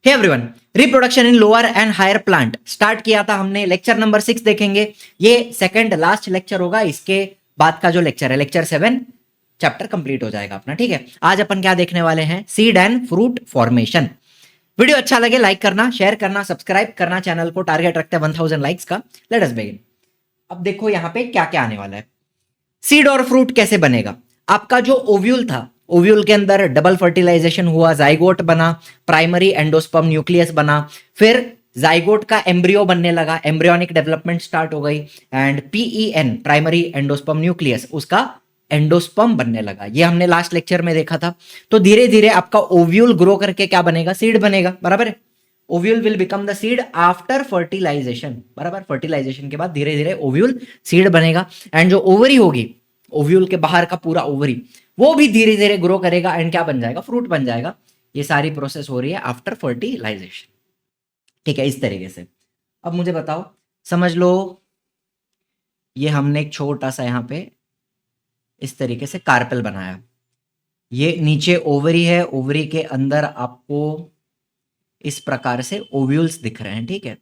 Hey everyone, reproduction in lower and higher plant start किया था हमने। लेक्चर नंबर 6 देखेंगे। ये सेकंड लास्ट लेक्चर होगा। इसके बाद का जो लेक्चर है लेक्चर 7 चैप्टर कंप्लीट हो जाएगा अपना। ठीक है, आज अपन क्या देखने वाले हैं? Seed and fruit formation. Video अच्छा लगे लाइक करना, शेयर करना, सब्सक्राइब करना चैनल को। टारगेट रखते हैं 1000 लाइक्स का। Let us begin. अब देखो यहाँ पे क्या क्या आने वाला है। सीड और फ्रूट कैसे बनेगा? आपका जो ओव्यूल था, ओव्यूल के अंदर डबल फर्टिलाइजेशन हुआ, जाइगोट बना, प्राइमरी एंडोस्पर्म न्यूक्लियस बना, फिर जाइगोट का एम्ब्रियो बनने लगा, एम्ब्रियोनिक डेवलपमेंट स्टार्ट हो गई, and PEN primary endosperm nucleus उसका एंडोस्पर्म बनने लगा। ये हमने लास्ट लेक्चर में देखा था। तो धीरे धीरे आपका ओव्यूल ग्रो करके क्या बनेगा? सीड बनेगा। बराबर है। Ovule will become the seed after fertilisation. बराबर, फर्टिलाइजेशन के बाद धीरे धीरे ओव्यूल सीड बनेगा। एंड जो ओवरी होगी, ओव्यूल के बाहर का पूरा ओवरी, वो भी धीरे धीरे ग्रो करेगा एंड क्या बन जाएगा? फ्रूट बन जाएगा। ये सारी प्रोसेस हो रही है आफ्टर फर्टिलाइजेशन। ठीक है, इस तरीके से। अब मुझे बताओ, समझ लो ये हमने एक छोटा सा यहाँ पे इस तरीके से कार्पेल बनाया। ये नीचे ओवरी है, ओवरी के अंदर आपको इस प्रकार से ओव्यूल्स दिख रहे हैं। ठीक है,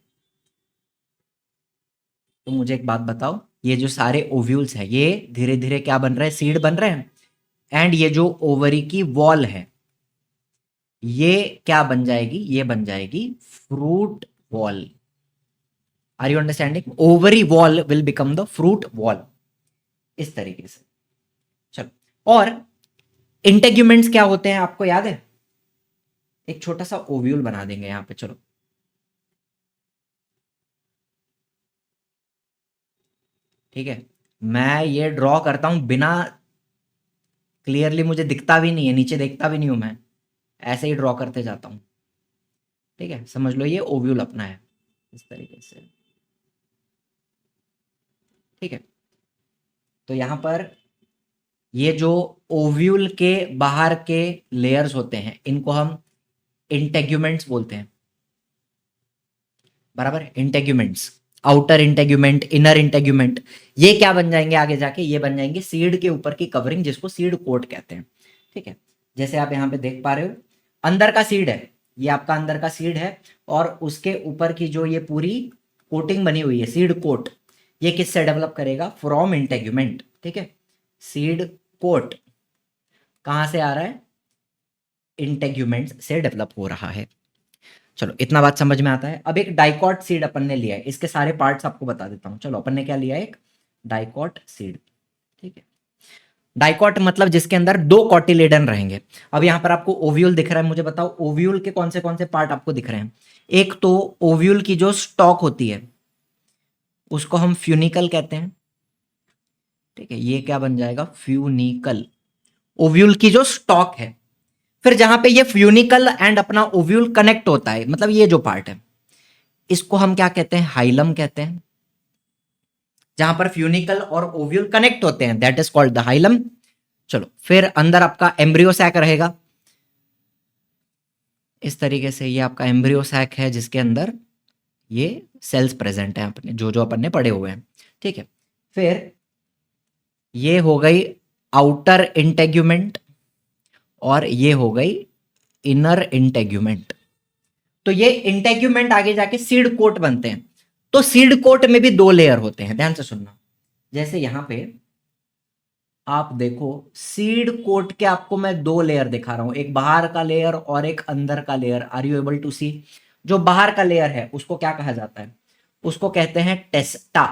तो मुझे एक बात बताओ, ये जो सारे ओव्यूल्स हैं ये धीरे धीरे क्या बन रहे हैं? सीड बन रहे हैं। एंड ये जो ओवरी की वॉल है ये क्या बन जाएगी? ये बन जाएगी fruit wall. Are you understanding? Ovary wall will become the fruit wall. इस तरीके से। चलो, और इंटेग्यूमेंट्स क्या होते हैं आपको याद है? एक छोटा सा ओव्यूल बना देंगे यहां पे। चलो, ठीक है, मैं ये ड्रॉ करता हूं बिना क्लियरली, मुझे दिखता भी नहीं है, नीचे देखता भी नहीं हूं मैं, ऐसे ही ड्रॉ करते जाता हूं। ठीक है, समझ लो ये ओव्यूल अपना है इस तरीके से। ठीक है, तो यहां पर ये जो ओव्यूल के बाहर के लेयर्स होते हैं इनको हम इंटेग्यूमेंट्स बोलते हैं। बराबर, integuments, outer integument, inner integument, ये क्या बन जाएंगे आगे जाके? ये बन जाएंगे सीड के ऊपर की कवरिंग, जिसको सीड कोट कहते हैं। ठीक है, जैसे आप यहाँ पे देख पा रहे हो, अंदर का सीड है, ये आपका अंदर का सीड है, और उसके ऊपर की जो ये पूरी कोटिंग बनी हुई है, सीड कोट, ये किससे डेवलप करेगा? From integument. ठीक है, सीड कोट कहाँ से आ रहा है? इंटेग्यूमेंट से डेवलप हो रहा है। चलो, इतना बात समझ में आता है। अब एक डाइकॉट सीड अपन ने लिया है, इसके सारे पार्ट्स आपको बता देता हूँ। चलो, अपन ने क्या लिया है? एक डाइकॉट सीड। ठीक है, डाइकॉट मतलब जिसके अंदर दो कॉटिलेडन रहेंगे। अब यहाँ पर आपको ओव्यूल दिख रहा है, मुझे बताओ ओव्यूल के कौन से पार्ट आपको दिख रहे हैं? एक तो ओव्यूल की जो स्टॉक होती है उसको हम फ्यूनिकल कहते हैं। ठीक है, ये क्या बन जाएगा? फ्यूनिकल। ओव्यूल की जो स्टॉक है। फिर जहां पे ये फ्यूनिकल एंड अपना ओव्यूल कनेक्ट होता है, मतलब ये जो पार्ट है, इसको हम क्या कहते हैं? हाइलम कहते हैं। जहां पर फ्यूनिकल और ओव्यूल कनेक्ट होते हैं, that is called the hilum. चलो, फिर अंदर आपका एम्ब्रियो सैक रहेगा इस तरीके से। ये आपका एम्ब्रियो सैक है जिसके अंदर ये सेल्स प्रेजेंट है अपने, जो जो अपन ने पढ़े हुए हैं। ठीक है, फिर ये हो गई आउटर इंटेग्यूमेंट और ये हो गई इनर इंटेग्यूमेंट। तो ये इंटेग्यूमेंट आगे जाके सीड कोट बनते हैं। तो सीड कोट में भी दो लेयर होते हैं, ध्यान से सुनना। जैसे यहां पे आप देखो, सीड कोट के आपको मैं दो लेयर दिखा रहा हूं, एक बाहर का लेयर और एक अंदर का layer. Are you able to see? जो बाहर का लेयर है उसको क्या कहा जाता है? उसको कहते हैं टेस्टा।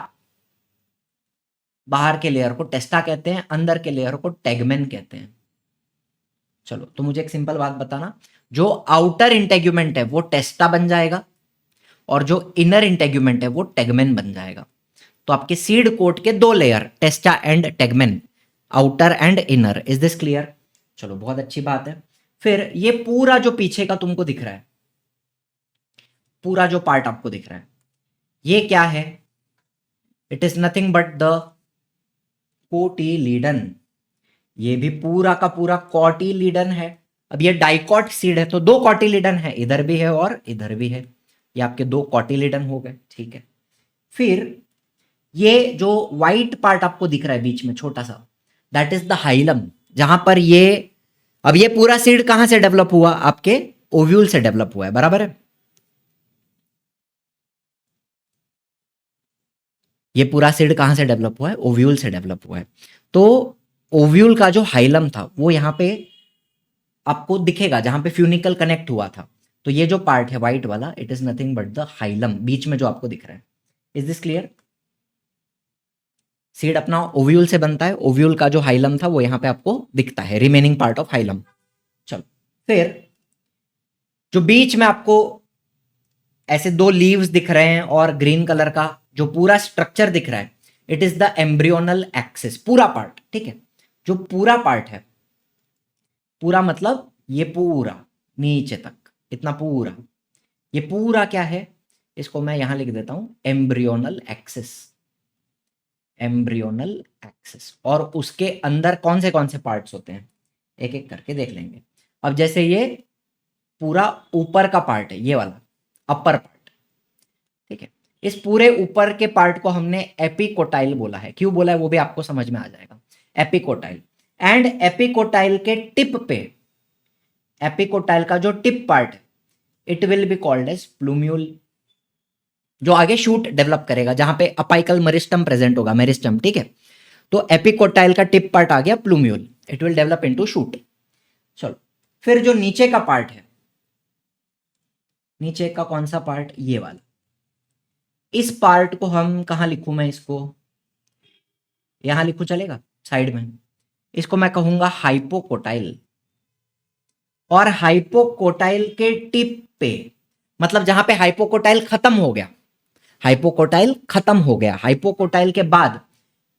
बाहर के लेयर को टेस्टा कहते हैं, अंदर के लेयर को टेगमेन कहते हैं। चलो, तो मुझे एक सिंपल बात बताना, जो आउटर इंटेग्यूमेंट है वो टेस्टा बन जाएगा और जो इनर इंटेग्यूमेंट है वो टेगमेन बन जाएगा। तो आपके सीड कोट के दो layer, टेस्टा and tegmen, outer and inner. Is this clear? चलो, बहुत अच्छी बात है। फिर ये पूरा जो पीछे का तुमको दिख रहा है, पूरा जो पार्ट आपको दिख रहा है, ये क्या है? It is nothing but the cotyledon. ये भी पूरा का पूरा कॉटिलीडन है। अब ये डाइकॉट सीड है तो दो कॉटिलीडन है, इधर भी है और इधर भी है। ये आपके दो कॉटिलीडन हो गए। ठीक है, फिर ये जो व्हाइट पार्ट आपको दिख रहा है बीच में छोटा सा, दैट इज द हाइलम। जहां पर ये, अब ये पूरा सीड कहां से डेवलप हुआ? आपके ओव्यूल से डेवलप हुआ है। बराबर है, ये पूरा सीड कहाँ से डेवलप हुआ है? ओव्यूल से डेवलप हुआ है। तो ओव्यूल का जो हाइलम था वो यहाँ पे आपको दिखेगा जहां पे फ्यूनिकल कनेक्ट हुआ था। तो ये जो पार्ट है व्हाइट वाला, it is nothing but the hilum, बीच में जो आपको दिख रहा है। Is this clear? सीड अपना ओव्यूल से बनता है, ओव्यूल का जो हाइलम था वो यहाँ पे आपको दिखता है, रिमेनिंग पार्ट ऑफ हाइलम। चलो फिर जो बीच में आपको ऐसे दो लीव्स दिख रहे हैं और ग्रीन कलर का जो पूरा स्ट्रक्चर दिख रहा है, it is the embryonal axis, पूरा पार्ट। ठीक है, जो पूरा पार्ट है, पूरा मतलब ये पूरा नीचे तक, इतना पूरा, ये पूरा क्या है? इसको मैं यहां लिख देता हूं, एम्ब्रियोनल एक्सिस। Embryonal axis. और उसके अंदर कौन से पार्ट्स होते हैं, एक एक करके देख लेंगे। अब जैसे ये पूरा ऊपर का पार्ट है, ये वाला अपर पार्ट, ठीक है, इस पूरे ऊपर के पार्ट को हमने एपिकोटाइल बोला है। क्यों बोला है वो भी आपको समझ में आ जाएगा। एपिकोटाइल। एंड एपिकोटाइल के टिप पे, एपिकोटाइल का जो टिप पार्ट है, it will be called as plumule, जो आगे शूट डेवलप करेगा, जहां पे अपाइकल मेरिस्टम प्रेजेंट होगा, मेरिस्टम। ठीक है, तो एपिकोटाइल का टिप पार्ट आ गया plumule, it will develop into shoot. चलो फिर जो नीचे का पार्ट है, नीचे का कौन सा पार्ट? ये वाला। इस पार्ट को हम कहां लिखूं मैं? इसको यहां लिखूं, चलेगा? साइड में। इसको मैं कहूंगा हाइपोकोटाइल। और हाइपोकोटाइल के टिप पे, मतलब जहां पे हाइपोकोटाइल खत्म हो गया, हाइपोकोटाइल खत्म हो गया, हाइपोकोटाइल के बाद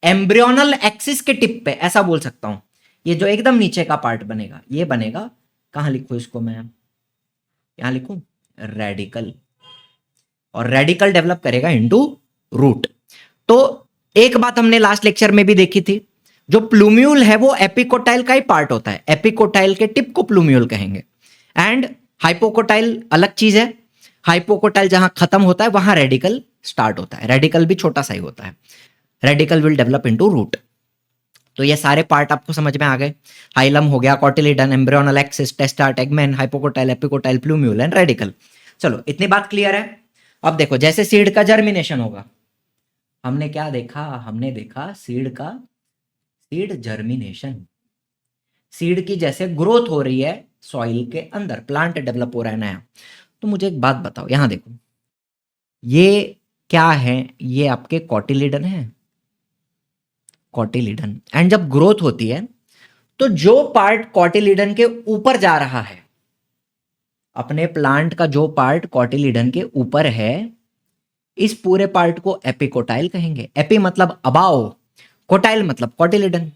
एम्ब्रियोनल एक्सिस के टिप पे, ऐसा बोल सकता हूं, ये जो एकदम नीचे का पार्ट बनेगा, ये बनेगा, कहां लिखूं इसको मैं? यहां लिखूं, रेडिकल। और रेडिकल डेवलप करेगा इनटू रूट। तो एक बात हमने लास्ट लेक्चर में भी देखी थी, जो प्लूम्यूल है वो एपिकोटाइल का ही पार्ट होता है, एपिकोटाइल के टिप को प्लूम्यूल कहेंगे। एंड हाइपोकोटाइल अलग चीज है, हाइपोकोटाइल जहां खत्म होता है वहां रेडिकल स्टार्ट होता है, रेडिकल भी छोटा सा ही होता है। Radicle will develop into root. तो ये सारे पार्ट आपको समझ में आ गए। हाइलम हो गया, cotyledon, embryonal axis, टेस्टा, tegmen, hypocotyl, epicotyl, plumule and radical. चलो इतनी बात क्लियर है। अब देखो जैसे सीड का जर्मिनेशन होगा, हमने क्या देखा? हमने देखा सीड जर्मिनेशन। सीड की जैसे ग्रोथ हो रही है सॉइल के अंदर, प्लांट डेवलप हो रहा है नया। तो मुझे एक बात बताओ, यहां देखो, ये क्या है? ये आपके कॉटिलिडन है, कॉटिलिडन। एंड जब ग्रोथ होती है तो जो पार्ट कॉटिलिडन के ऊपर जा रहा है, अपने प्लांट का जो पार्ट कॉटिलिडन के ऊपर है, इस पूरे पार्ट को एपिकोटाइल कहेंगे। एपी मतलब अबाव, कोटाइल मतलब कॉटिलिडन।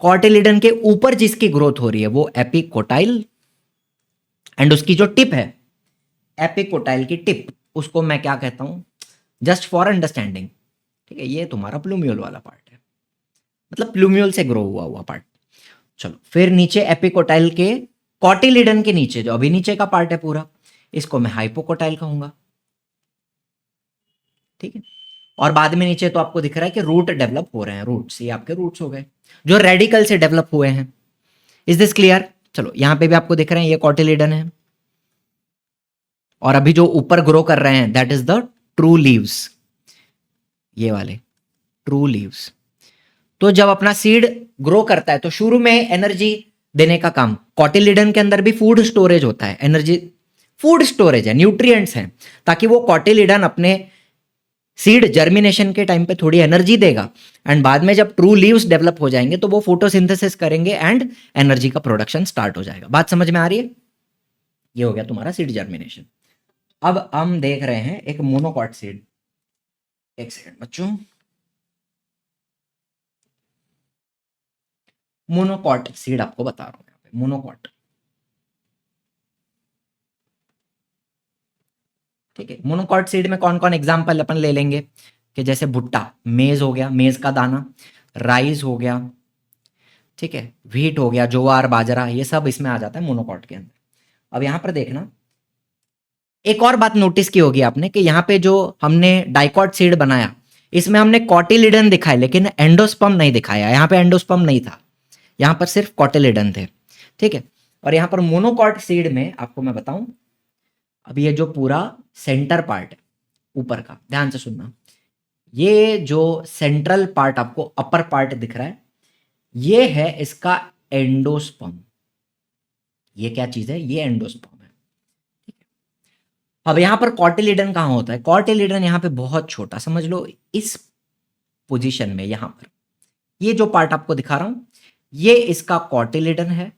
कॉटिलिडन के ऊपर जिसकी ग्रोथ हो रही है वो एपिकोटाइल, एंड उसकी जो टिप है, एपिकोटाइल की टिप, उसको मैं क्या कहता हूं? जस्ट फॉर अंडरस्टैंडिंग, ठीक है, ये तुम्हारा प्लूम्यूल वाला पार्ट है, मतलब प्लूम्यूल से ग्रो हुआ पार्ट। चलो फिर नीचे एपिकोटाइल के, कॉटिलिडन के नीचे जो अभी नीचे का पार्ट है पूरा, इसको मैं हाइपोकोटाइल कहूंगा। ठीक है, और बाद में नीचे तो आपको दिख रहा है कि रूट डेवलप हो रहे हैं, रूट्स, ये आपके रूट्स हो गए जो रेडिकल से डेवलप हुए हैं। Is this clear? चलो यहां पे भी आपको दिख रहे हैं ये कॉटिलिडन है, और अभी जो ऊपर ग्रो कर रहे हैं that is the true leaves, ये वाले ट्रू लीव्स। तो जब अपना सीड ग्रो करता है तो शुरू में एनर्जी देने का काम, कॉटिलिडन के अंदर भी फूड स्टोरेज होता है, एनर्जी फूड स्टोरेज है, न्यूट्रिएंट्स हैं, ताकि वो कॉटिलिडन अपने सीड जर्मिनेशन के टाइम पे थोड़ी एनर्जी देगा, एंड बाद में जब ट्रू लीव्स डेवलप हो जाएंगे तो वो फोटोसिंथेसिस करेंगे एंड एनर्जी का प्रोडक्शन स्टार्ट हो जाएगा। बात समझ में आ रही है? ये हो गया तुम्हारा सीड जर्मिनेशन। अब हम देख रहे हैं एक मोनोकॉट सीड। एक सेकंड बच्चों, मोनोकॉट सीड आपको बता रहा हूं यहाँ पे, मोनोकॉट। ठीक है, मोनोकॉट सीड में कौन कौन एग्जाम्पल अपन ले लेंगे कि जैसे भुट्टा, मेज हो गया, मेज का दाना, राइस हो गया, ठीक है, व्हीट हो गया, ज्वार, बाजरा, ये सब इसमें आ जाता है मोनोकॉट के अंदर। अब यहां पर देखना, एक और बात नोटिस की होगी आपने कि यहाँ पे जो हमने डाइकॉट सीड बनाया, इसमें हमने कॉटिलिडन दिखाया लेकिन एंडोस्पर्म नहीं दिखाया। यहाँ पे एंडोस्पर्म नहीं था, यहाँ पर सिर्फ कॉटिलिडन थे। ठीक है, और यहाँ पर मोनोकॉट सीड में आपको मैं बताऊं, अब ये जो पूरा सेंटर पार्ट है ऊपर का, ध्यान से सुनना, ये जो सेंट्रल पार्ट आपको अपर पार्ट दिख रहा है, ये है इसका एंडोस्पर्म। ये क्या चीज है? ये एंडोस्पर्म है। ठीक है। अब यहां पर कॉटिलिडन कहां होता है? कॉटिलिडन यहां पे बहुत छोटा, समझ लो इस पोजीशन में, यहां पर ये जो पार्ट आपको दिखा रहा हूं, ये इसका कॉटिलिडन है,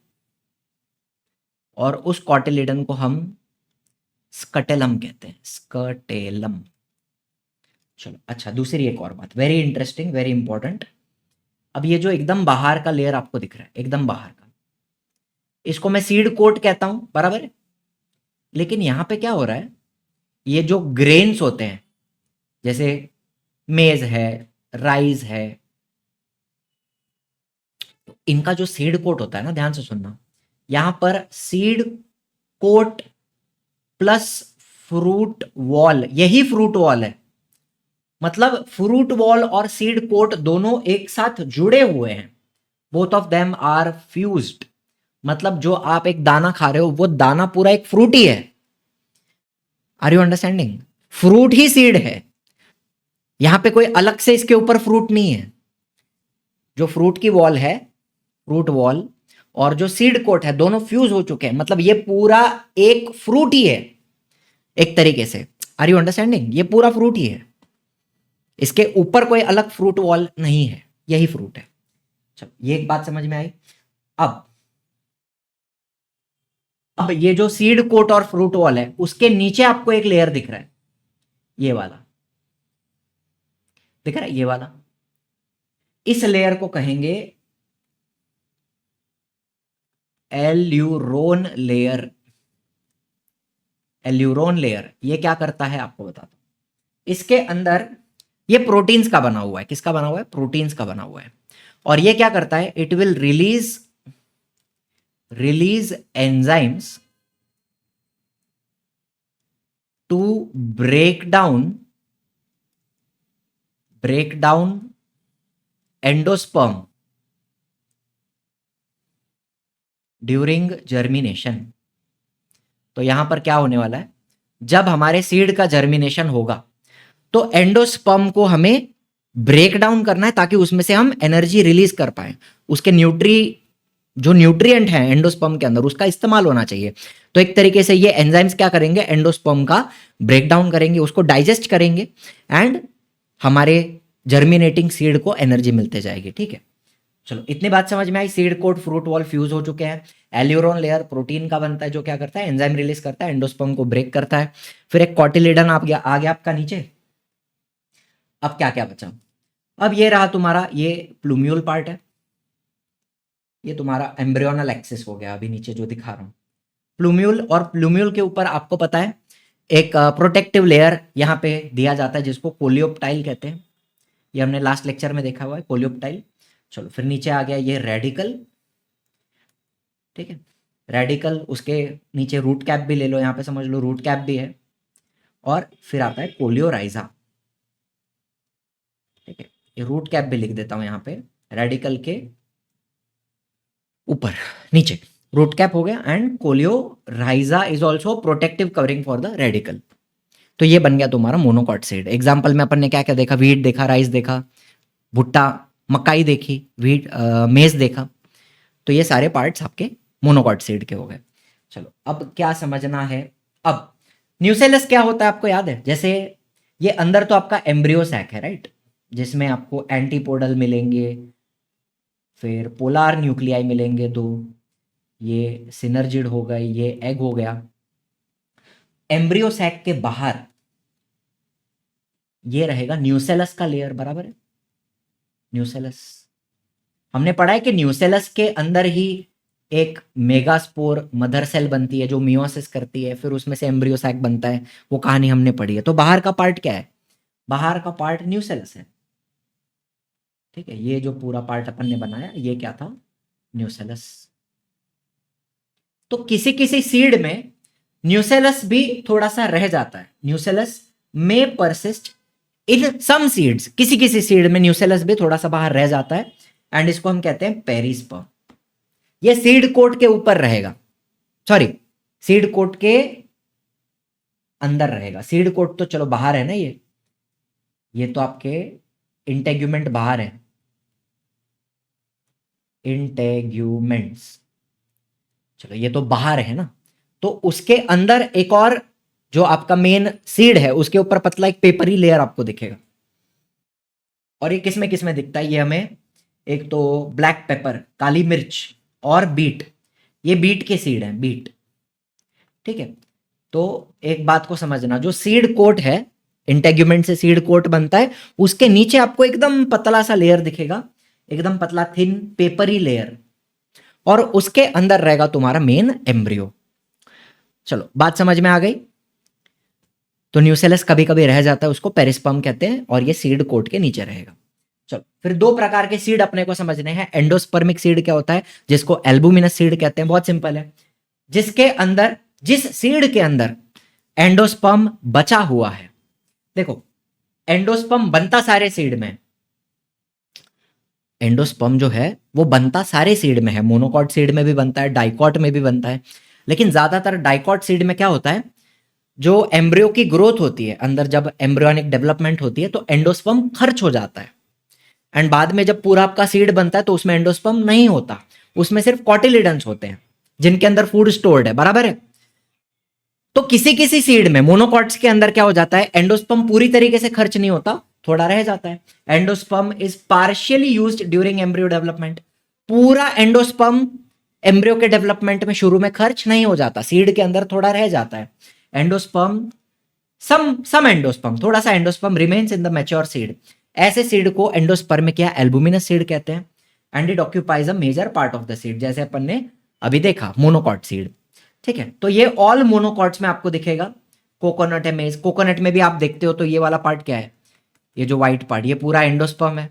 और उस कॉटिलिडन को हम स्कटेलम कहते हैं, स्कटेलम। चलो अच्छा, दूसरी एक और बात, वेरी इंटरेस्टिंग, वेरी इंपॉर्टेंट। अब ये जो एकदम बाहर का लेयर आपको दिख रहा है, एकदम बाहर का, इसको मैं सीड कोट कहता हूं, बराबर है। लेकिन यहां पे क्या हो रहा है, ये जो ग्रेन्स होते हैं, जैसे मेज है, राइस है, तो इनका जो सीड कोट होता है ना, ध्यान से सुनना, यहां पर seed coat plus fruit wall, यही फ्रूट वॉल है। मतलब फ्रूट वॉल और सीड कोट दोनों एक साथ जुड़े हुए हैं, both of them are fused. मतलब जो आप एक दाना खा रहे हो, वो दाना पूरा एक फ्रूट ही है। Are you understanding? फ्रूट ही सीड है, यहां पे कोई अलग से इसके ऊपर फ्रूट नहीं है। जो फ्रूट की वॉल है, फ्रूट वॉल, और जो सीड कोट है, दोनों फ्यूज हो चुके हैं। मतलब ये पूरा एक फ्रूट ही है एक तरीके से। Are you understanding? ये पूरा फ्रूट ही है, इसके ऊपर कोई अलग फ्रूट वॉल नहीं है, यही फ्रूट है। चलो, ये एक बात समझ में आई। अब ये जो सीड कोट और फ्रूट वॉल है, उसके नीचे आपको एक लेयर दिख रहा है, ये वाला दिख रहा है, ये वाला। इस लेयर को कहेंगे एल्यूरोन लेयर। एल्यूरोन लेयर ये क्या करता है आपको बताता हूं। इसके अंदर ये प्रोटीन्स का बना हुआ है। किसका बना हुआ है? प्रोटीन्स का बना हुआ है। और ये क्या करता है? It will release enzymes to break down endosperm during germination. तो यहां पर क्या होने वाला है, जब हमारे सीड का जर्मिनेशन होगा, तो एंडोस्पर्म को हमें ब्रेक डाउन करना है, ताकि उसमें से हम एनर्जी रिलीज कर पाए। उसके जो न्यूट्रिएंट है एंडोस्पर्म के अंदर, उसका इस्तेमाल होना चाहिए। तो एक तरीके से ये एंजाइम्स क्या करेंगे? एंडोस्पर्म का ब्रेक डाउन करेंगे, उसको डाइजेस्ट करेंगे, एंड हमारे जर्मिनेटिंग सीड को एनर्जी मिलते जाएगी। ठीक है, चलो इतनी बात समझ में आई। Seed coat, fruit wall fuse हो चुके हैं। एल्यूरोन लेयर प्रोटीन का बनता है, जो क्या करता है? एंजाइम रिलीज करता है, एंडोस्पर्म को ब्रेक करता है। फिर एक कॉटिलिडन आ गया आपका नीचे। अब क्या क्या बचा? अब ये रहा तुम्हारा, ये प्लूम्यूल पार्ट है, ये तुम्हारा एम्ब्रियोनल एक्सिस हो गया अभी नीचे जो दिखा रहा हूं। प्लूम्यूल, और प्लूम्यूल के ऊपर आपको पता है एक प्रोटेक्टिव लेयर यहां पे दिया जाता है, जिसको कोलियोप्टाइल कहते हैं। ये हमने लास्ट लेक्चर में देखा हुआ है, कोलियोप्टाइल। चलो फिर नीचे आ गया ये रेडिकल। ठीक है, रेडिकल, उसके नीचे रूट कैप भी ले लो, यहां पे समझ लो रूट कैप भी है। और फिर आता है कोलियोराइजा। ठीक है, ये रूट कैप भी लिख देता हूं यहां पे, रेडिकल के ऊपर नीचे रूट कैप हो गया। And coleorhiza is also protective covering for the radical. तो ये बन गया तुम्हारा मोनोकॉट सीड। एग्जाम्पल में अपन ने क्या क्या देखा? व्हीट देखा, राइस देखा, भुट्टा, मकाई देखी, मेज देखा। तो ये सारे पार्ट्स आपके मोनोकॉट सीड के हो गए। चलो अब क्या समझना है? अब न्यूसेलस क्या होता है आपको याद है? जैसे ये अंदर तो आपका एम्ब्रियो सैक है, राइट, जिसमें आपको एंटीपोडल मिलेंगे, फिर पोलार न्यूक्लियाई मिलेंगे दो, ये सिनर्जिड हो गए, ये एग हो गया। एम्ब्रियो सैक के बाहर ये रहेगा न्यूसेलस का लेयर, बराबर है। न्यूसेलस, हमने पढ़ा है कि न्यूसेलस के अंदर ही एक मेगास्पोर मदर सेल बनती है, जो मियोसिस करती है, फिर उसमें से एम्ब्रियो सैक बनता है। वो कहानी हमने पढ़ी है। तो बाहर का पार्ट क्या है? बाहर का पार्ट न्यूसेलस है। ठीक है, ये जो पूरा पार्ट अपन ने बनाया, ये क्या था? न्यूसेलस। तो किसी किसी सीड में न्यूसेलस भी थोड़ा सा रह जाता है। न्यूसेलस में परसिस्ट इन सम सीड्स, किसी किसी सीड में न्यूसेलस भी थोड़ा सा बाहर रह जाता है, एंड इसको हम कहते हैं पेरिस्पर्म। ये सीड कोट के ऊपर रहेगा, सॉरी, सीड कोट के अंदर रहेगा। सीड कोट तो चलो बाहर है ना, ये तो आपके इंटेग्यूमेंट बाहर है, इंटेग्यूमेंट्स, चलो ये तो बाहर है ना, तो उसके अंदर एक और जो आपका मेन सीड है उसके ऊपर पतला एक पेपरी लेयर आपको दिखेगा। और ये किस में दिखता है, ये हमें एक तो ब्लैक पेपर, काली मिर्च और बीट, ये बीट के सीड हैं, बीट, ठीक है। तो एक बात को समझना, जो सीड कोट है, इंटेग्यूमेंट से सीड कोट बनता है, उसके नीचे आपको एकदम पतला सा लेयर दिखेगा, एकदम पतला थिन पेपरी लेयर, और उसके अंदर रहेगा तुम्हारा मेन एम्ब्रियो। चलो बात समझ में आ गई। तो न्यूसेलस कभी कभी रह जाता है, उसको पेरिस्पर्म कहते हैं, और ये सीड कोट के नीचे रहेगा। चलो फिर दो प्रकार के सीड अपने को समझने हैं। एंडोस्पर्मिक सीड क्या होता है, जिसको एल्बुमिनस सीड कहते हैं, बहुत सिंपल है, जिसके अंदर, जिस सीड के अंदर एंडोस्पर्म बचा हुआ है। देखो एंडोस्पर्म बनता सारे सीड में, एंडोस्पर्म जो है वो बनता सारे सीड में है, मोनोकॉट सीड में भी बनता है, डाइकॉट में भी बनता है, लेकिन ज्यादातर डाइकॉट सीड में क्या होता है, जो एम्ब्रियो की ग्रोथ होती है अंदर, जब एम्ब्रियोनिक डेवलपमेंट होती है तो एंडोस्पर्म खर्च हो जाता है, एंड बाद में जब पूरा आपका सीड बनता है तो उसमें एंडोस्पर्म नहीं होता, उसमें सिर्फ कॉटिलिडन्स होते हैं जिनके अंदर फूड स्टोर्ड है, बराबर है। तो किसी किसी सीड में, मोनोकॉट्स के अंदर क्या हो जाता है, एंडोस्पर्म पूरी तरीके से खर्च नहीं होता, थोड़ा रह जाता है। Endosperm is partially used during embryo development. पूरा एंडोस्पर्म एम्ब्रियो के डेवलपमेंट में शुरू में खर्च नहीं हो जाता, सीड के अंदर थोड़ा रह जाता है एंडोस्पर्म, सम एंडोस्पर्म, थोड़ा सा endosperm remains in the mature seed. ऐसे सीड को एंडोस्पर्मिक या एल्बुमिनस सीड कहते हैं, and it occupies a major part of the seed, जैसे अपन ने अभी देखा मोनोकॉट सीड, ठीक है। तो ये ऑल मोनोकॉट्स में आपको दिखेगा। कोकोनट है, मेज, कोकोनट में भी आप देखते हो तो ये वाला पार्ट क्या है, ये जो व्हाइट पार्ट, ये पूरा एंडोस्पर्म है,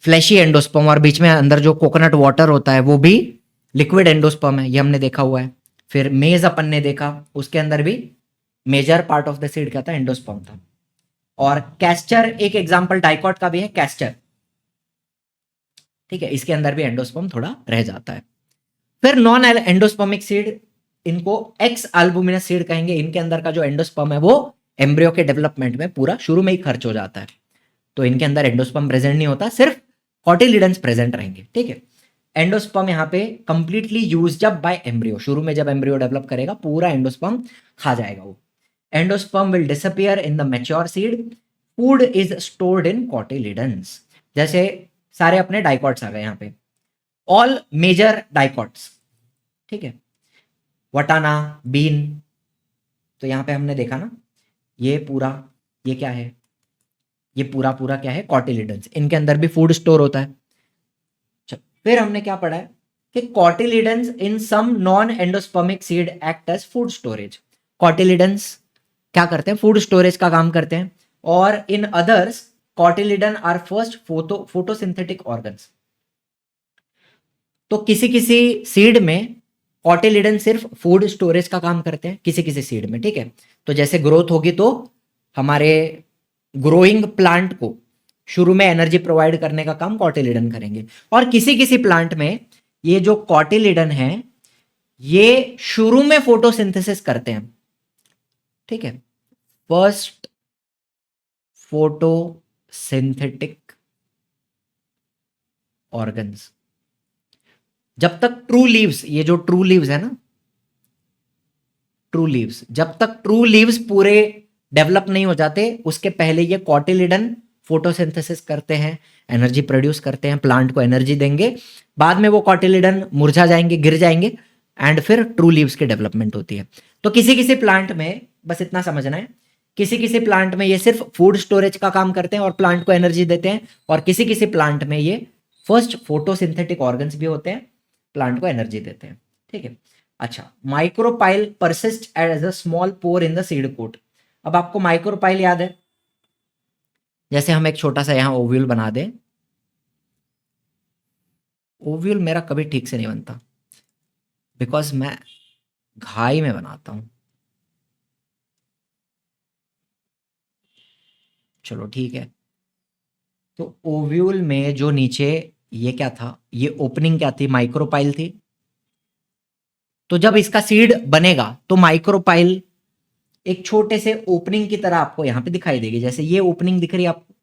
फ्लैशी एंडोस्पर्म, और बीच में अंदर जो कोकोनट वाटर होता है वो भी लिक्विड एंडोस्पर्म है, ये हमने देखा हुआ है। फिर मेज अपन ने देखा, उसके अंदर भी major part of the seed क्या था, एंडोस्पर्म था। और कैस्टर एक एग्जांपल डाइकॉट का भी है, कैस्टर, ठीक है, इसके अंदर भी एंडोस्पर्म थोड़ा रह जाता है। फिर नॉन एंडोस्पर्मिक सीड, इनको एक्स अल्बुमिनस सीड कहेंगे, इनके अंदर का जो एंडोस्पर्म है वो एम्ब्रियो के डेवलपमेंट में पूरा शुरू में ही खर्च हो जाता है, तो इनके अंदर एंडोस्पर्म प्रेजेंट नहीं होता, सिर्फ कॉटिलिडन्स प्रेजेंट रहेंगे, ठीक है। एंडोस्पर्म यहाँ पे completely used up by embryo, शुरू में जब एम्ब्रियो डेवलप करेगा पूरा एंडोस्पर्म खा जाएगा वो। Endosperm will disappear in the mature seed, food is stored in cotyledons. जैसे सारे अपने डाइकॉट्स आ गए यहाँ पे, ऑल मेजर डाइकॉट्स, ठीक है, वटाना, बीन, तो यहाँ पे हमने देखा ना, ये पूरा, ये क्या है, ये पूरा पूरा क्या है, कॉटिलिडन्स, इनके अंदर भी फूड स्टोर होता है। फिर हमने क्या पढ़ा है कि cotyledons in some non endospermic seed act as food storage. Cotyledons क्या करते हैं, फूड स्टोरेज का काम करते हैं, और in others cotyledon are first photosynthetic organs. तो किसी किसी सीड में कॉटिलिडन सिर्फ फूड स्टोरेज का काम करते हैं, किसी किसी सीड में, ठीक है। तो जैसे ग्रोथ होगी तो हमारे ग्रोइंग प्लांट को शुरू में एनर्जी प्रोवाइड करने का काम कॉटिलिडन करेंगे, और किसी किसी प्लांट में ये जो कॉटिलिडन है ये शुरू में फोटोसिंथेसिस करते हैं, ठीक है, फर्स्ट फोटोसिंथेटिक ऑर्गन्स। जब तक ट्रू लीव्स, ये जो ट्रू लीव्स है ना, ट्रू लीव्स, जब तक ट्रू लीव्स पूरे डेवलप नहीं हो जाते उसके पहले ये कॉटिलिडन फोटोसिंथेसिस करते हैं, एनर्जी प्रोड्यूस करते हैं, प्लांट को एनर्जी देंगे, बाद में वो कॉटिलिडन मुरझा जाएंगे, गिर जाएंगे, एंड फिर ट्रू लीव्स की डेवलपमेंट होती है। तो किसी किसी प्लांट में, बस इतना समझना है, किसी किसी प्लांट में ये सिर्फ फूड स्टोरेज का काम करते हैं और प्लांट को एनर्जी देते हैं, और किसी किसी प्लांट में ये फर्स्ट फोटोसिंथेटिक ऑर्गन्स भी होते हैं, प्लांट को एनर्जी देते हैं, ठीक है। अच्छा, micropyle persist as a small pore in the seed coat. अब आपको माइक्रोपाइल याद है, जैसे हम एक छोटा सा यहां ओव्यूल बना दें, ओव्यूल मेरा कभी ठीक से नहीं बनता बिकॉज मैं घाई में बनाता हूं, चलो ठीक है। तो ओव्यूल में जो नीचे ये क्या था, ये ओपनिंग क्या थी, माइक्रोपाइल थी। तो जब इसका सीड बनेगा तो माइक्रोपाइल एक छोटे से ओपनिंग की तरह आपको यहाँ पे दिखाई देगी, जैसे ये ओपनिंग दिख रही है आपको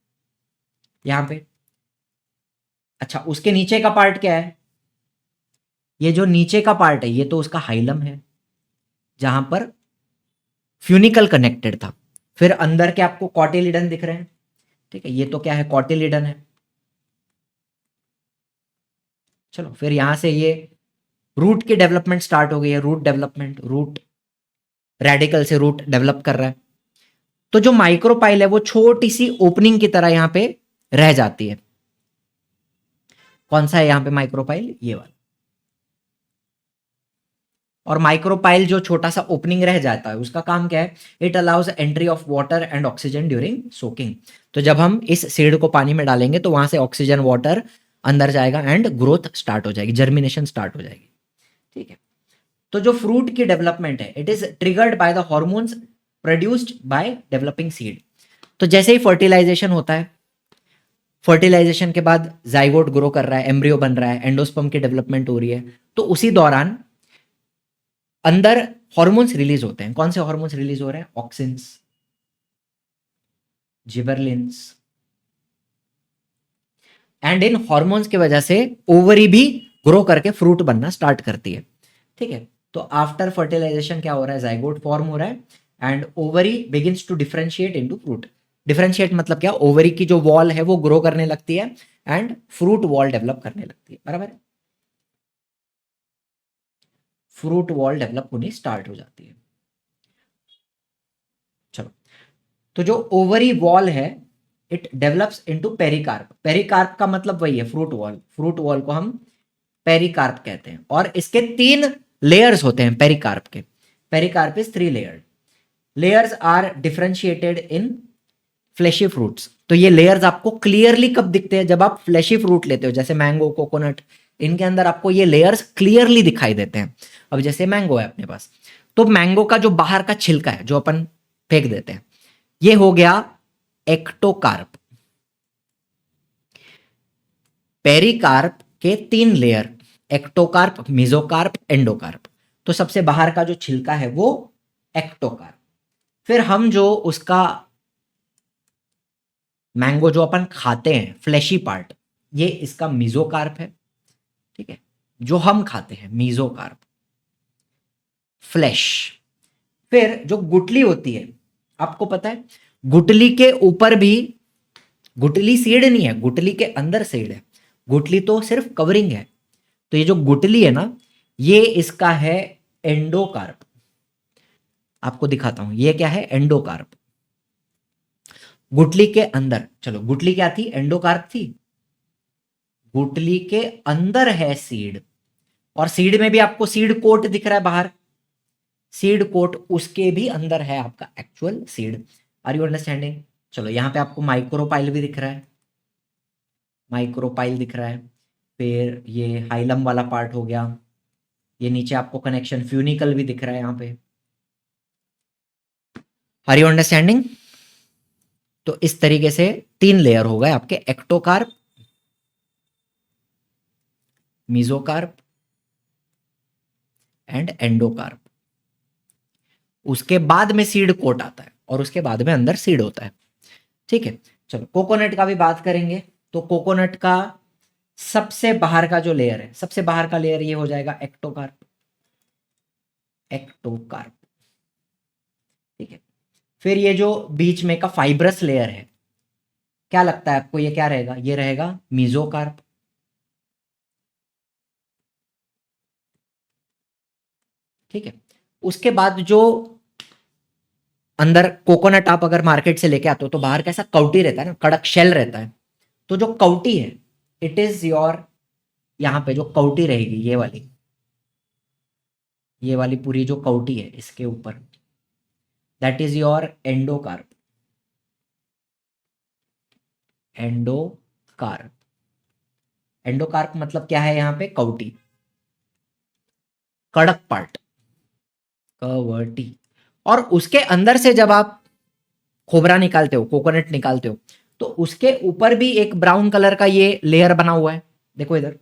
यहाँ पे। अच्छा, उसके नीचे का पार्ट क्या है? ये जो नीचे का पार्ट है ये तो उसका हाइलम है, जहां पर फ्यूनिकल कनेक्टेड था। फिर अंदर के आपको कॉटिलिडन दिख रहे हैं, ठीक है, ये तो क्या है, कॉटिलिडन है। चलो, फिर यहां से ये रूट की डेवलपमेंट स्टार्ट हो गई है, रूट डेवलपमेंट, रूट रेडिकल से रूट डेवलप कर रहा है। तो जो माइक्रोपाइल है वो छोटी सी ओपनिंग की तरह यहां पे रह जाती है। कौन सा है यहां पे माइक्रोपाइल? ये वाला। और माइक्रोपाइल जो छोटा सा ओपनिंग रह जाता है उसका काम क्या है? It allows entry of water and oxygen during soaking. तो जब हम इस सीड को पानी में डालेंगे तो वहां से ऑक्सीजन वाटर अंदर जाएगा एंड ग्रोथ स्टार्ट हो जाएगी, जर्मिनेशन स्टार्ट हो जाएगी, ठीक है। तो जो फ्रूट की डेवलपमेंट है it is triggered by the hormones produced by developing seed. तो जैसे ही फर्टिलाइजेशन होता है, फर्टिलाइजेशन के बाद जाइगोट ग्रो कर रहा है, एम्ब्रियो बन रहा है, एंडोस्पर्म की डेवलपमेंट हो रही है, तो उसी दौरान अंदर हॉर्मोन्स रिलीज होते हैं। कौन से हॉर्मोन्स रिलीज हो रहे हैं? Auxins, gibberellins. And in hormones की वजह से ओवरी भी ग्रो करके फ्रूट बनना स्टार्ट करती है, ठीक है। तो आफ्टर फर्टिलाइजेशन क्या हो रहा है? जाइगोट फॉर्म हो रहा है and ovary begins to differentiate into fruit. Differentiate मतलब क्या? ओवरी की जो वॉल है वो ग्रो करने लगती है एंड फ्रूट वॉल डेवलप करने लगती है, बराबर है। फ्रूट वॉल डेवलप होनी स्टार्ट हो जाती है। चलो, तो जो ओवरी वॉल है it develops into pericarp. Pericarp का मतलब वही है, फ्रूट वॉल। फ्रूट वॉल को हम पेरिकार्प कहते हैं। और इसके 3 लेयर्स होते हैं पेरिकार्प के। Pericarp is 3 layered. Layers are differentiated in fleshy fruits. तो ये लेयर्स आपको क्लियरली कब दिखते हैं? जब आप फ्लैशी फ्रूट लेते हो, जैसे मैंगो, कोकोनट, इनके अंदर आपको ये लेयर्स क्लियरली दिखाई देते हैं। अब जैसे मैंगो है अपने पास, तो मैंगो का जो बाहर का छिलका है जो अपन फेंक देते हैं, ये हो गया एक्टोकार्प। पेरिकार्प के 3 लेयर, एक्टोकार्प, मेसोकार्प, एंडोकार्प। तो सबसे बाहर का जो छिलका है वो एक्टोकार्प। फिर हम जो उसका मैंगो जो अपन खाते हैं, फ्लैशी पार्ट, ये इसका मेसोकार्प है, ठीक है। जो हम खाते हैं मेसोकार्प, फ्लैश। फिर जो गुठली होती है, आपको पता है गुठली के ऊपर भी, गुठली सीड नहीं है, गुठली के अंदर सीड है। गुठली तो सिर्फ कवरिंग है। तो ये जो गुठली है ना, ये इसका है एंडोकार्प। आपको दिखाता हूं, ये क्या है? एंडोकार्प। गुठली के अंदर, चलो गुठली क्या थी? एंडोकार्प थी। गुठली के अंदर है सीड, और सीड में भी आपको सीड कोट दिख रहा है बाहर। सीड कोट, उसके भी अंदर है आपका actual seed. Are you understanding? चलो, यहां पे आपको माइक्रोपाइल भी दिख रहा है, माइक्रोपाइल दिख रहा है। फिर ये हाइलम वाला पार्ट हो गया। ये नीचे आपको कनेक्शन फ्यूनिकल भी दिख रहा है यहाँ पे। Are you understanding? तो इस तरीके से 3 लेयर हो गए आपके, एक्टोकार्प, मेसोकार्प एंड एंडोकार्प। उसके बाद में सीड कोट आता है और उसके बाद में अंदर सीड होता है, ठीक है। चलो, कोकोनट का भी बात करेंगे। तो कोकोनट का सबसे बाहर का जो लेयर है, सबसे बाहर का लेयर ये हो जाएगा एक्टोकार्प। एक्टोकार्प, ठीक है। फिर ये जो बीच में का फाइब्रस लेयर है, क्या लगता है आपको ये क्या रहेगा? ये रहेगा मेसोकार्प। ठीक है। उसके बाद जो अंदर कोकोनट आप अगर मार्केट से लेके आते हो तो बाहर कैसा काउटी रहता है ना, कड़क शेल रहता है। तो जो काउटी है इट इज योर, यहां पे जो काउटी रहेगी ये वाली पूरी जो काउटी है इसके ऊपर, that is your endocarp. Endocarp, endocarp मतलब क्या है? यहाँ पे काउटी, कड़क पार्ट, कवटी। और उसके अंदर से जब आप खोबरा निकालते हो, कोकोनट निकालते हो, तो उसके ऊपर भी एक ब्राउन कलर का ये लेयर बना हुआ है। देखो इधर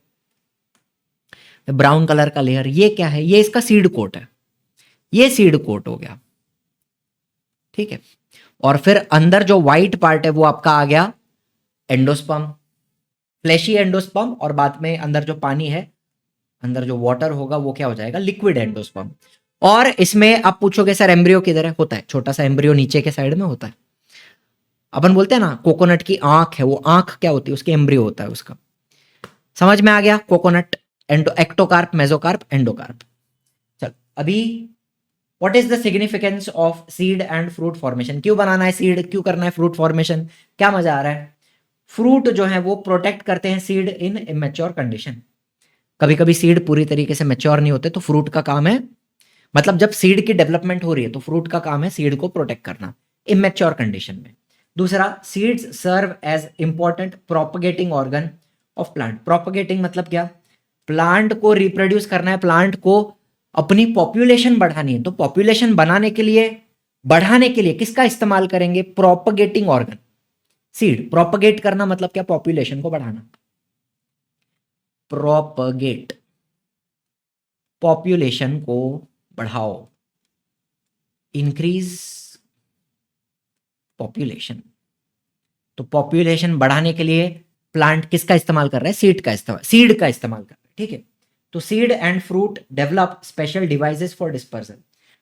ब्राउन कलर का लेयर, ये क्या है? ये इसका सीड कोट है। ये सीड कोट हो गया। ठीक है। और फिर अंदर जो व्हाइट पार्ट है वो आपका आ गया एंडोस्पर्म, फ्लैशी एंडोस्पर्म, और बाद में अंदर जो पानी है, अंदर जो वाटर होगा वो क्या हो जाएगा, लिक्विड एंडोस्पर्म। और इसमें आप पूछोगे सर एम्ब्रियो किधर है, होता है छोटा सा एम्ब्रियो नीचे के साइड में होता है। अपन बोलते हैं ना कोकोनट की आंख है, वो आंख क्या होती है, उसके एम्ब्रियो होता है उसका। समझ में आ गया, कोकोनट, एक्टोकार्प, मेसोकार्प, एंडोकार्प। चल अभी what is the significance of seed and fruit formation, क्यों बनाना है सीड, क्यों करना है फ्रूट फॉर्मेशन, क्या मजा आ रहा है। फ्रूट जो है वो प्रोटेक्ट करते हैं सीड इन इमेच्योर कंडीशन। कभी कभी सीड पूरी तरीके से मैच्योर नहीं होते, तो फ्रूट का काम है, मतलब जब सीड की डेवलपमेंट हो रही है तो फ्रूट का काम है सीड को प्रोटेक्ट करना इमेच्योर कंडीशन में। दूसरा, seeds serve as important propagating organ of plant. Propagating मतलब क्या, प्लांट को रिप्रोड्यूस करना है, प्लांट को अपनी पॉपुलेशन बढ़ानी है, तो पॉपुलेशन बनाने के लिए, बढ़ाने के लिए किसका इस्तेमाल करेंगे, प्रोपगेटिंग ऑर्गन, सीड। प्रोपगेट करना मतलब क्या, पॉपुलेशन को बढ़ाना, प्रोपगेट, पॉपुलेशन को बढ़ाओ, इंक्रीज पॉपुलेशन। तो पॉपुलेशन बढ़ाने के लिए प्लांट किसका इस्तेमाल कर रहा है, सीड का इस्तेमाल, सीड का इस्तेमाल कर रहा है, ठीक है। तो seed and fruit develop special devices for dispersal.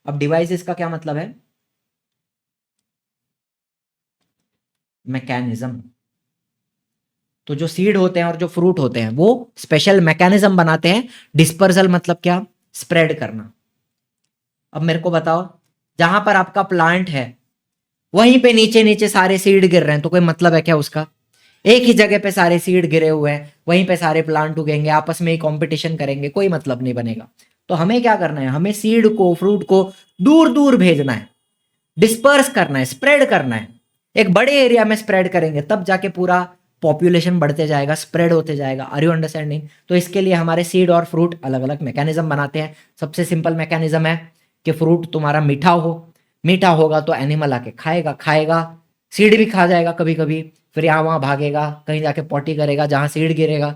अब डिवाइसेस का क्या मतलब है, मैकेनिज्म। तो जो सीड होते हैं और जो फ्रूट होते हैं वो स्पेशल मैकेनिज्म बनाते हैं। डिस्पर्सल मतलब क्या, स्प्रेड करना। अब मेरे को बताओ, जहां पर आपका प्लांट है वहीं पे नीचे नीचे सारे सीड गिर रहे हैं, तो कोई मतलब है क्या उसका, एक ही जगह पे सारे सीड गिरे हुए हैं, वहीं पे सारे प्लांट उगेंगे, आपस में ही कंपटीशन करेंगे, कोई मतलब नहीं बनेगा। तो हमें क्या करना है, हमें सीड को, फ्रूट को दूर दूर भेजना है, डिस्पर्स करना है, स्प्रेड करना है। एक बड़े एरिया में स्प्रेड करेंगे तब जाके पूरा पॉपुलेशन बढ़ते जाएगा, स्प्रेड होते जाएगा। Are you understanding. तो इसके लिए हमारे सीड और फ्रूट अलग अलग मैकेनिज्म बनाते हैं। सबसे सिंपल मैकेनिज्म है कि फ्रूट तुम्हारा मीठा हो, मीठा होगा तो एनिमल आके खाएगा, खाएगा, सीड भी खा जाएगा कभी कभी, फिर यहाँ वहाँ भागेगा, कहीं जाके पॉटी करेगा, जहाँ सीड गिरेगा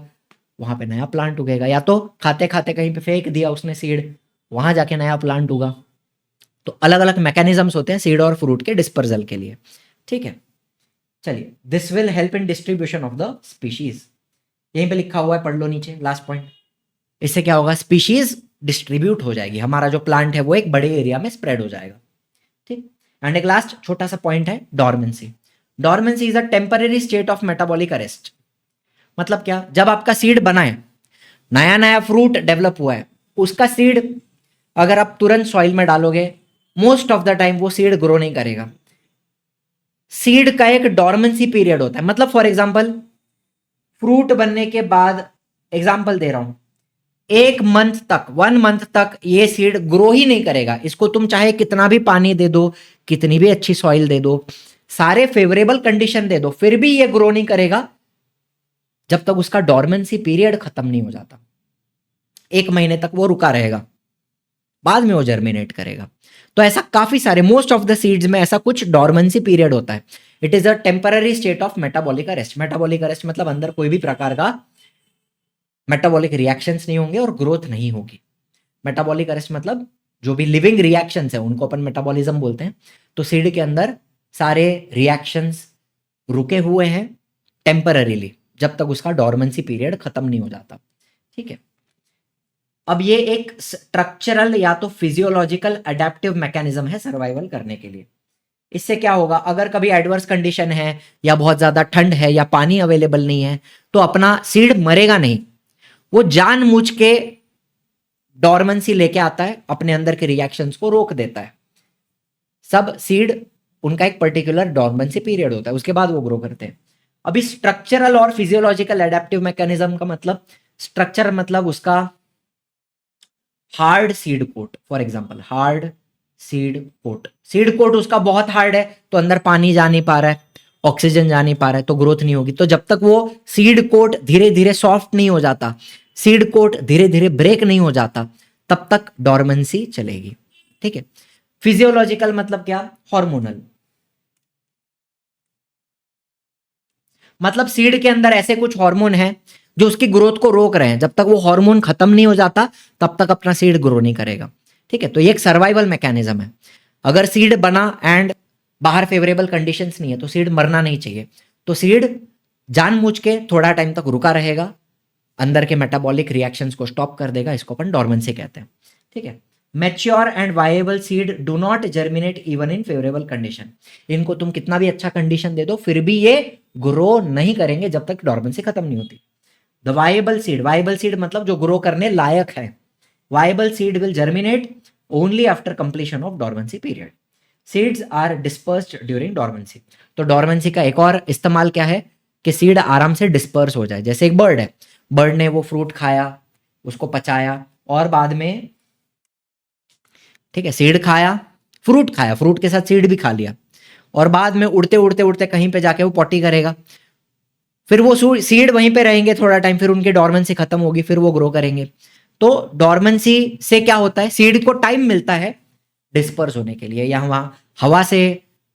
वहां पे नया प्लांट उगेगा, या तो खाते खाते कहीं पे फेंक दिया उसने सीड, वहां जाके नया प्लांट उगा। तो अलग अलग मैकेनिज्म्स होते हैं सीड और फ्रूट के डिस्पर्सल के लिए, ठीक है। चलिए, this will help in distribution of the species, यहीं पे लिखा हुआ है, पढ़ लो नीचे लास्ट पॉइंट। इससे क्या होगा, स्पीशीज डिस्ट्रीब्यूट हो जाएगी, हमारा जो प्लांट है वो एक बड़े एरिया में स्प्रेड हो जाएगा, ठीक। एंड एक लास्ट छोटा सा पॉइंट है, dormancy. Dormancy is a temporary state of metabolic arrest. मतलब क्या, जब आपका सीड बना है, नया नया फ्रूट डेवलप हुआ है, उसका सीड अगर आप तुरंत सॉइल में डालोगे, मोस्ट ऑफ द टाइम वो सीड ग्रो नहीं करेगा। सीड का एक डॉर्मेंसी पीरियड होता है। मतलब फॉर एग्जांपल, फ्रूट बनने के बाद, एग्जांपल दे रहा हूं, 1 मंथ तक, 1 मंथ तक ये सीड ग्रो ही नहीं करेगा। इसको तुम चाहे कितना भी पानी दे दो, कितनी भी अच्छी सॉइल दे दो, सारे फेवरेबल कंडीशन दे दो, फिर भी ये ग्रो नहीं करेगा जब तक उसका डॉर्मेंसी पीरियड खत्म नहीं हो जाता। 1 महीने तक वो रुका रहेगा, बाद में वो जर्मिनेट करेगा। तो ऐसा काफी सारे, मोस्ट ऑफ द सीड्स में ऐसा कुछ डॉर्मेंसी पीरियड होता है। It is a temporary state of metabolic arrest. Metabolic arrest मतलब अंदर कोई भी प्रकार का मेटाबॉलिक रिएक्शंस नहीं होंगे और ग्रोथ नहीं होगी। मेटाबॉलिक अरेस्ट मतलब जो भी लिविंग रिएक्शंस है उनको अपन मेटाबॉलिज्म बोलते हैं। तो सीड के अंदर सारे रिएक्शंस रुके हुए हैं टेम्पररीली, जब तक उसका डॉर्मेंसी पीरियड खत्म नहीं हो जाता, ठीक है। अब ये एक स्ट्रक्चरल या तो फिजियोलॉजिकल अडेप्टिव मैकेनिज्म है सर्वाइवल करने के लिए। इससे क्या होगा, अगर कभी एडवर्स कंडीशन है या बहुत ज्यादा ठंड है या पानी अवेलेबल नहीं है, तो अपना सीड मरेगा नहीं, वो जानबूझ के डॉर्मेंसी लेके आता है, अपने अंदर के रिएक्शंस को रोक देता है। सब सीड, उनका एक पर्टिकुलर डॉर्मेंसी पीरियड होता है, उसके बाद वो ग्रो करते हैं। अभी स्ट्रक्चरल और फिजियोलॉजिकल अडेप्टिव मैकेनिज्म का मतलब, स्ट्रक्चर मतलब उसका hard seed coat. For example, hard seed coat, seed coat उसका बहुत हार्ड है, तो अंदर पानी जा नहीं पा रहा है, ऑक्सीजन जा नहीं पा रहा है, तो ग्रोथ नहीं होगी। तो जब तक वो सीड कोट धीरे धीरे सॉफ्ट नहीं हो जाता, सीड कोट धीरे धीरे ब्रेक नहीं हो जाता, तब तक डॉर्मेंसी चलेगी, ठीक है। फिजियोलॉजिकल मतलब क्या, हार्मोनल। मतलब सीड के अंदर ऐसे कुछ हार्मोन हैं जो उसकी ग्रोथ को रोक रहे हैं, जब तक वो हार्मोन खत्म नहीं हो जाता तब तक अपना सीड ग्रो नहीं करेगा, ठीक है। तो ये एक सर्वाइवल मैकेनिज्म है। अगर सीड बना एंड बाहर फेवरेबल कंडीशंस नहीं है तो सीड मरना नहीं चाहिए, तो सीड जानबूझ के थोड़ा टाइम तक रुका रहेगा, अंदर के मेटाबॉलिक रिएक्शंस को स्टॉप कर देगा, इसको अपन डोरमेंसी कहते हैं, ठीक है। Mature and viable seed do not germinate even in favourable condition, इनको तुम कितना भी अच्छा कंडीशन दे दो फिर भी ये ग्रो नहीं करेंगे जब तक डोरमेंसी खत्म नहीं होती। द वायबल सीड मतलब जो ग्रो करने लायक है, viable seed will germinate only after completion of dormancy period. Seeds are dispersed during dormancy, तो डोरमेंसी का एक और इस्तेमाल क्या है कि सीड आराम से डिस्पर्स हो जाए। जैसे एक बर्ड है, बर्ड ने वो फ्रूट खाया, उसको पचाया और बाद में, ठीक है, सीड खाया, फ्रूट के साथ सीड भी खा लिया और बाद में उड़ते उड़ते उड़ते कहीं पे जाके वो पॉटी करेगा, फिर वो सीड वहीं पे रहेंगे थोड़ा टाइम, फिर उनकी डोरमेंसी खत्म होगी, फिर वो ग्रो करेंगे। तो डोरमेंसी से क्या होता है, सीड को टाइम मिलता है डिस्पर्स होने के लिए, या वहां हवा से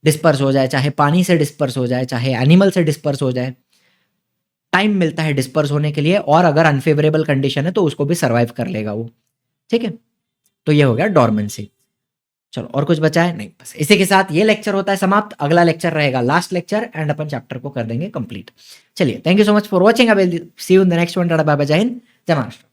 डिस्पर्स हो जाए, चाहे पानी से डिस्पर्स हो जाए, चाहे एनिमल से डिस्पर्स हो जाए, टाइम मिलता है डिस्पर्स होने के लिए, और अगर अनफेवरेबल कंडीशन है तो उसको भी सर्वाइव कर लेगा वो, ठीक है। तो ये हो गया डोरमेंसी। चलो और कुछ बचा है नहीं, बस इसी के साथ ये लेक्चर होता है समाप्त। अगला लेक्चर रहेगा लास्ट लेक्चर एंड अपन चैप्टर को कर देंगे कंप्लीट। चलिए, thank you so much for watching, I will see you in the next one. Tata bye bye, जय हिंद, जय महाराष्ट्र।